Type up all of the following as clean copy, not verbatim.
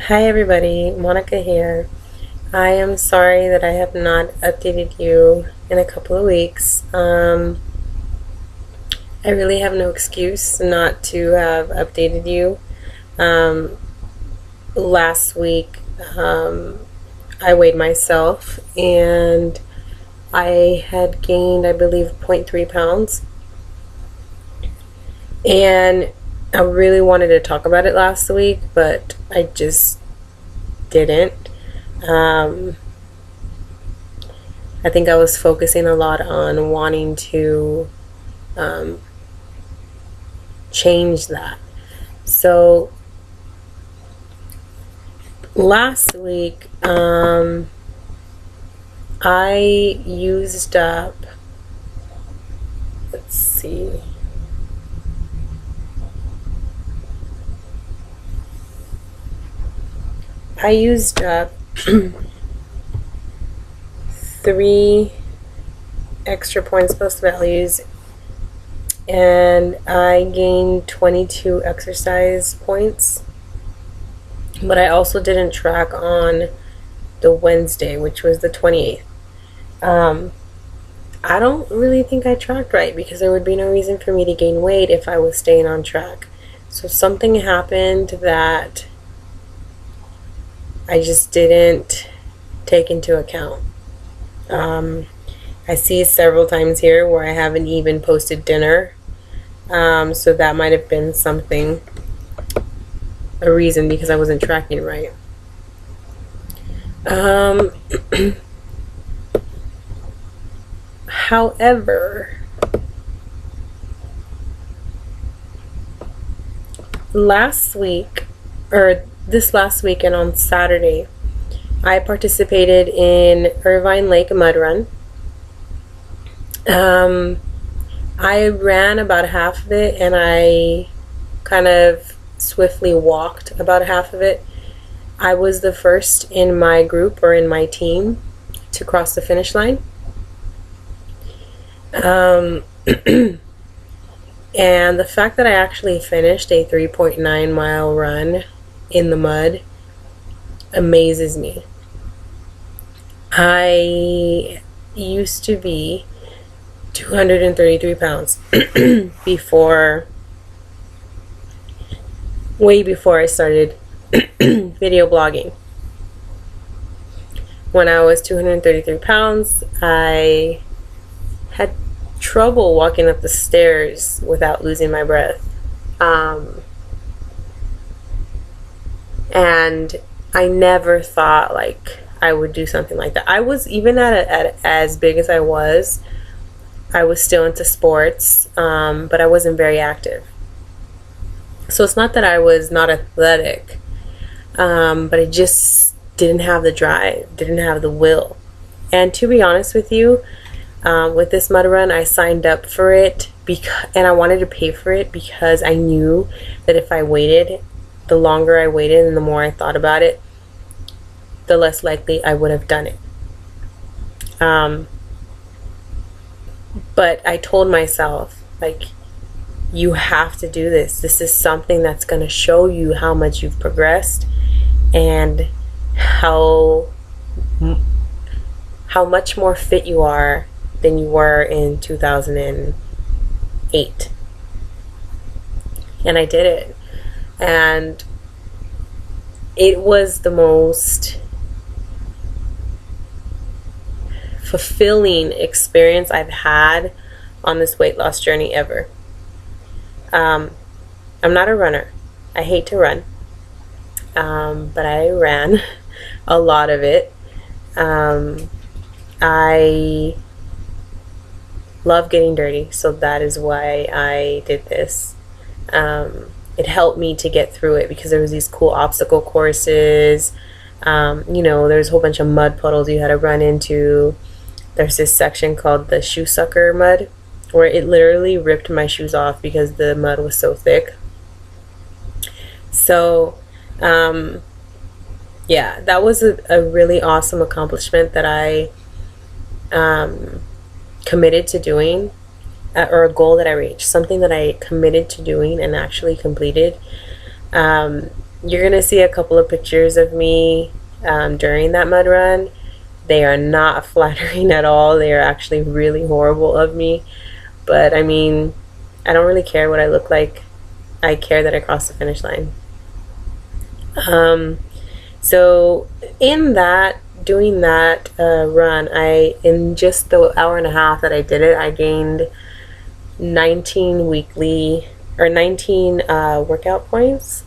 Hi everybody, Monica here. I am sorry that I have not updated you in a couple of weeks. I really have no excuse not to have updated you. Um, Last week, I weighed myself and I had gained, I believe, zero point 0.3 pounds. And I really wanted to talk about it last week, but I just didn't. Um, I think I was focusing a lot on wanting to um, change that. So last week, I used up, let's see, I used up three extra points plus values, and I gained 22 exercise points. But I also didn't track on the Wednesday, which was the 28th. I don't really think I tracked right because there would be no reason for me to gain weight if I was staying on track. So something happened that I just didn't take into account. I see several times here where I haven't even posted dinner. So that might have been something, a reason, because I wasn't tracking right. However, last week, or this last weekend on Saturday, I participated in Irvine Lake Mud Run. I ran about half of it and I kind of swiftly walked about half of it. I was the first in my group or in my team to cross the finish line. And the fact that I actually finished a 3.9 mile run in the mud amazes me. I used to be 233 pounds way before I started video blogging. When I was 233 pounds, I had trouble walking up the stairs without losing my breath. And I never thought like I would do something like that. I was, even at as big as I was still into sports, but I wasn't very active. So it's not that I was not athletic, but I just didn't have the drive, didn't have the will. And to be honest with you, with this mud run, I signed up for it and I wanted to pay for it because I knew that if I waited, the longer I waited and the more I thought about it, the less likely I would have done it. But I told myself, like, you have to do this. This is something that's going to show you how much you've progressed and how much more fit you are than you were in 2008. And I did it. And it was the most fulfilling experience I've had on this weight loss journey ever. I'm not a runner. I hate to run. But I ran a lot of it. I love getting dirty, so that is why I did this. It helped me to get through it because there was these cool obstacle courses. There's a whole bunch of mud puddles you had to run into. There's this section called the shoe sucker mud where it literally ripped my shoes off because the mud was so thick. So yeah, that was a really awesome accomplishment that I committed to doing, or a goal that I reached, something that I committed to doing and actually completed. You're gonna see a couple of pictures of me during that mud run. They are not flattering at all. They are actually really horrible of me. But I mean, I don't really care what I look like. I care that I crossed the finish line. So in that, doing that run, in just the hour and a half that I did it, I gained 19 weekly or 19 workout points.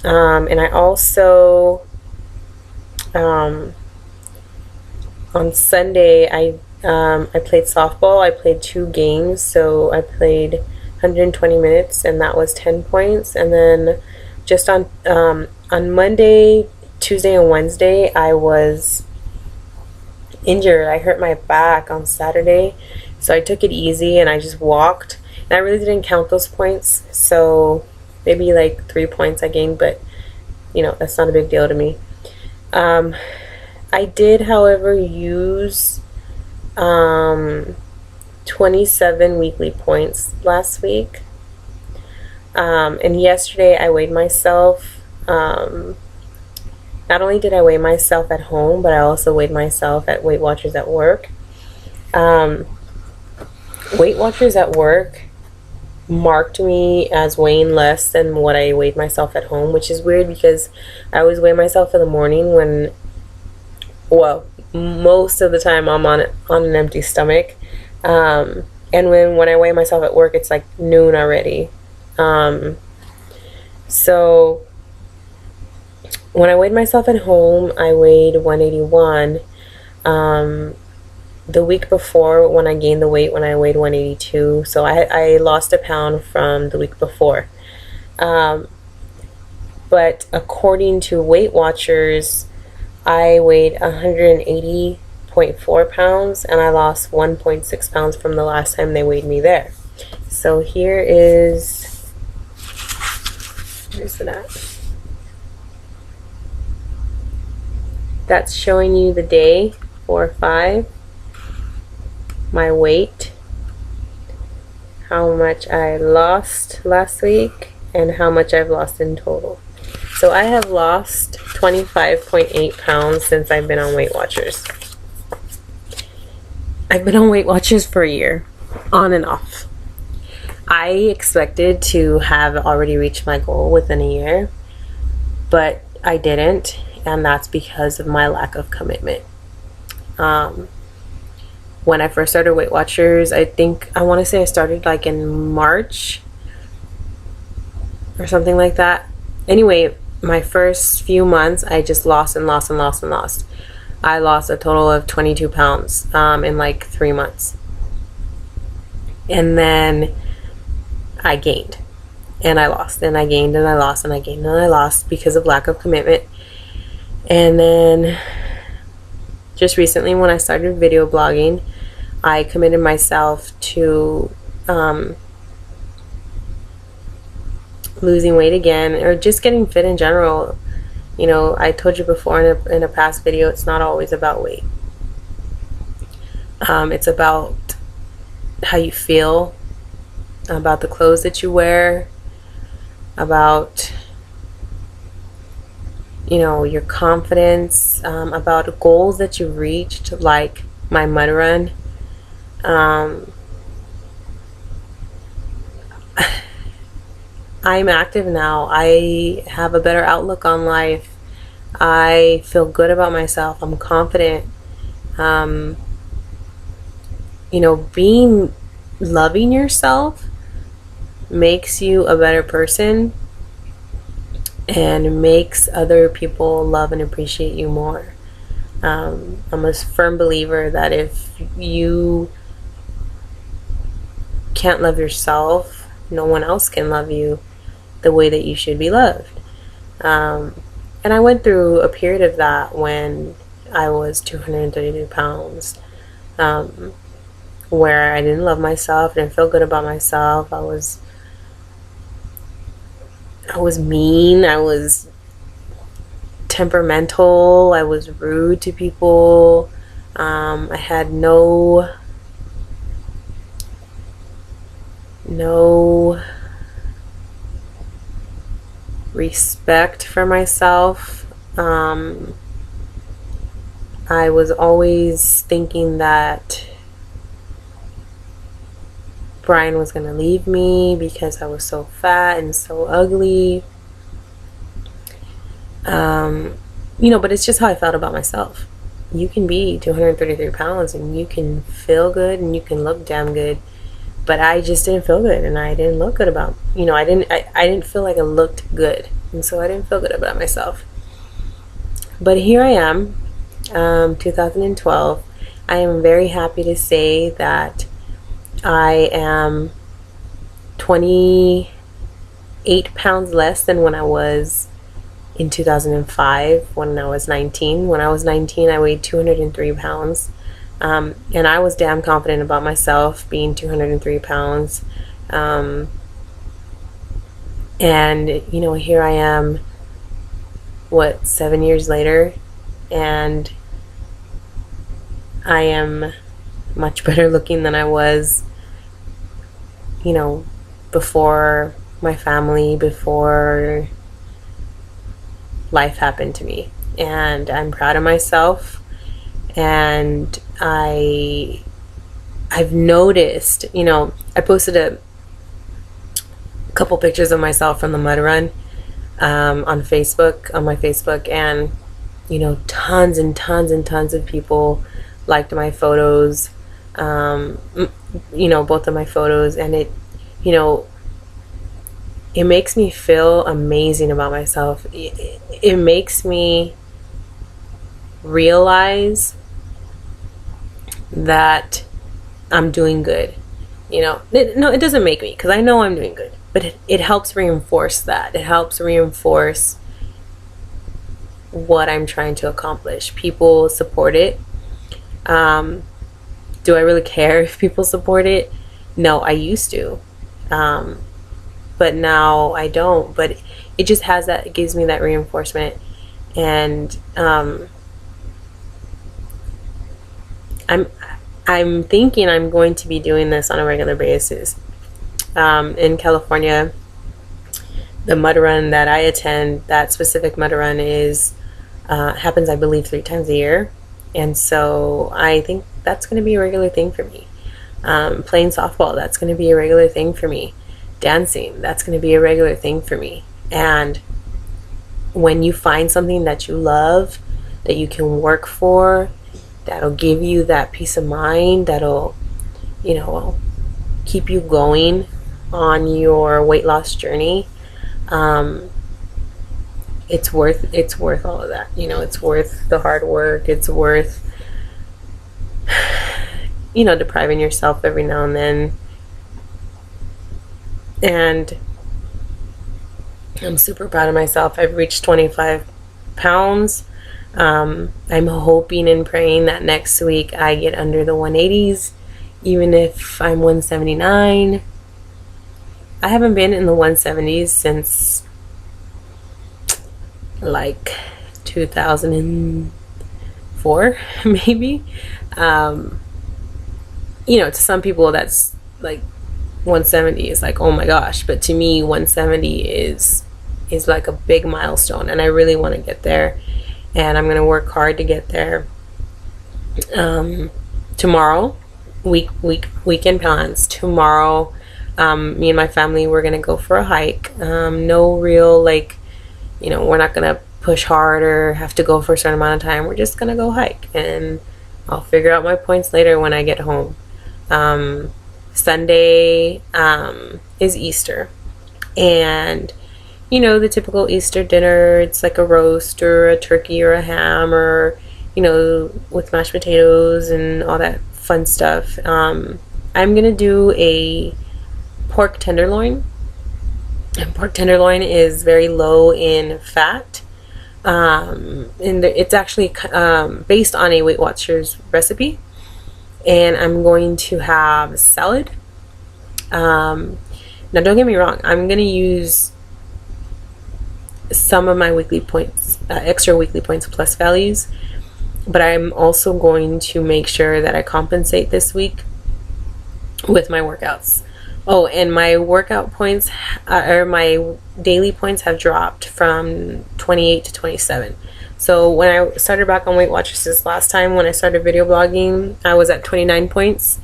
And I also on Sunday I played softball. I played 2 games, so I played 120 minutes, and that was 10 points. And then just on Monday, Tuesday, and Wednesday, I was injured. I hurt my back on Saturday, so I took it easy and I just walked. And I really didn't count those points, so maybe like 3 points I gained, but you know, that's not a big deal to me. I did, however, use 27 weekly points last week. And yesterday I weighed myself. Not only did I weigh myself at home, but I also weighed myself at Weight Watchers at work. Weight Watchers at work marked me as weighing less than what I weighed myself at home, which is weird because I always weigh myself in the morning when, well, most of the time I'm on an empty stomach. And when I weigh myself at work, it's like noon already. So when I weighed myself at home, I weighed 181. The week before, when I gained the weight, when I weighed 182, so I lost a pound from the week before. But according to Weight Watchers, I weighed 180.4 pounds, and I lost 1.6 pounds from the last time they weighed me there. So here's that. That's showing you the day 4-5. My weight, how much I lost last week, and how much I've lost in total. So I have lost 25.8 pounds since I've been on Weight Watchers. I've been on Weight Watchers for a year, on and off. I expected to have already reached my goal within a year, but I didn't, and that's because of my lack of commitment. When I first started Weight Watchers, I want to say I started like in March or something like that. Anyway, my first few months, I just lost and lost and lost and lost. I lost a total of 22 pounds in like 3 months. And then I gained and I lost and I gained and I lost and I gained and I lost because of lack of commitment. And then just recently, when I started video blogging, I committed myself to losing weight again, or just getting fit in general. You know, I told you before in a past video, it's not always about weight. It's about how you feel, about the clothes that you wear, about, you know, your confidence, about goals that you've reached, like my mud run. I'm active now. I have a better outlook on life. I feel good about myself. I'm confident. You know, loving yourself makes you a better person and makes other people love and appreciate you more. I'm a firm believer that if you can't love yourself, no one else can love you the way that you should be loved. And I went through a period of that when I was 232 pounds, where I didn't love myself, didn't feel good about myself. I was mean, I was temperamental, I was rude to people. I had no respect for myself. I was always thinking that Brian was going to leave me because I was so fat and so ugly. But it's just how I felt about myself. You can be 233 pounds and you can feel good and you can look damn good, but I just didn't feel good, and I didn't look good about, I didn't feel like I looked good, and so I didn't feel good about myself. But here I am, 2012. I am very happy to say that I am 28 pounds less than when I was in 2005, when I was 19. When I was 19, I weighed 203 pounds. And I was damn confident about myself being 203 pounds. And, here I am, 7 years later, and I am much better looking than I was, before my family, before life happened to me. And I'm proud of myself. And I've noticed, I posted a couple pictures of myself from the mud run on my Facebook, and tons and tons and tons of people liked my photos, both of my photos, and it makes me feel amazing about myself. It makes me realize that I'm doing good. It doesn't make me, because I know I'm doing good, but it helps reinforce that. It helps reinforce what I'm trying to accomplish. People support it. Do I really care if people support it? No, I used to. But now I don't. But it just it gives me that reinforcement. And I'm thinking I'm going to be doing this on a regular basis. In California, the mud run that I attend, that specific mud run happens, I believe, 3 times a year. And so I think that's going to be a regular thing for me. Playing softball, that's going to be a regular thing for me. Dancing, that's going to be a regular thing for me. And when you find something that you love, that you can work for, that'll give you that peace of mind, that'll, keep you going on your weight loss journey, it's worth all of that. It's worth the hard work. It's worth, depriving yourself every now and then. And I'm super proud of myself. I've reached 25 pounds. I'm hoping and praying that next week I get under the 180s, even if I'm 179. I haven't been in the 170s since like 2004, maybe. To some people that's like 170 is like, oh my gosh, but to me 170 is like a big milestone, and I really want to get there, and I'm going to work hard to get there. Tomorrow, weekend plans. Tomorrow, me and my family, we're going to go for a hike. No real, we're not going to push hard or have to go for a certain amount of time. We're just going to go hike, and I'll figure out my points later when I get home. Sunday is Easter, and the typical Easter dinner, it's like a roast or a turkey or a ham, or with mashed potatoes and all that fun stuff. I'm gonna do a pork tenderloin, and pork tenderloin is very low in fat, and it's actually based on a Weight Watchers recipe. And I'm going to have salad. Now, don't get me wrong. I'm going to use some of my weekly points, extra weekly points plus values. But I'm also going to make sure that I compensate this week with my workouts. Oh, and my workout points or my daily points have dropped from 28 to 27. So when I started back on Weight Watchers this last time, when I started video blogging, I was at 29 points.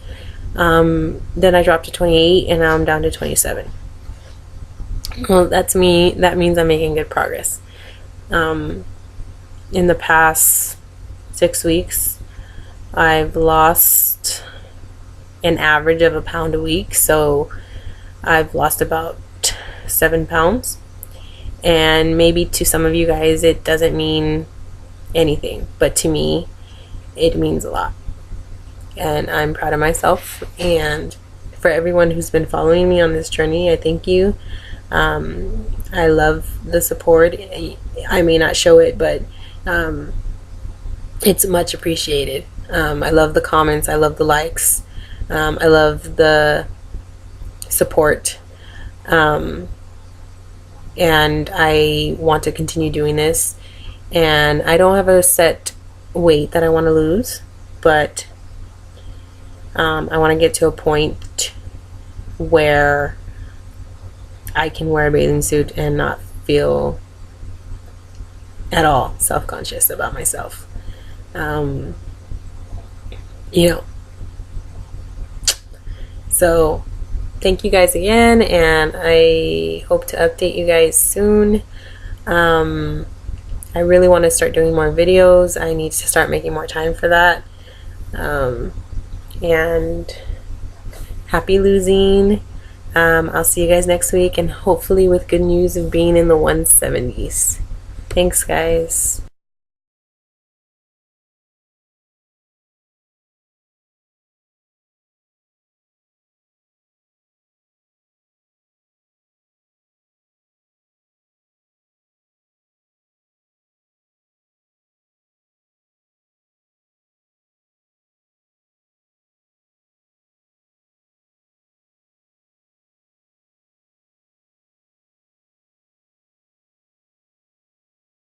Then I dropped to 28, and now I'm down to 27. Well, that's me. That means I'm making good progress. In the past 6 weeks, I've lost an average of a pound a week, so I've lost about 7 pounds. And maybe to some of you guys it doesn't mean anything, but to me it means a lot, and I'm proud of myself. And for everyone who's been following me on this journey, I thank you. I love the support. I may not show it, but it's much appreciated. I love the comments, I love the likes, I love the support, and I want to continue doing this. And I don't have a set weight that I want to lose, but I want to get to a point where I can wear a bathing suit and not feel at all self-conscious about myself. So thank you guys again, and I hope to update you guys soon. I really want to start doing more videos. I need to start making more time for that. And happy losing. I'll see you guys next week, and hopefully with good news of being in the 170s. Thanks, guys.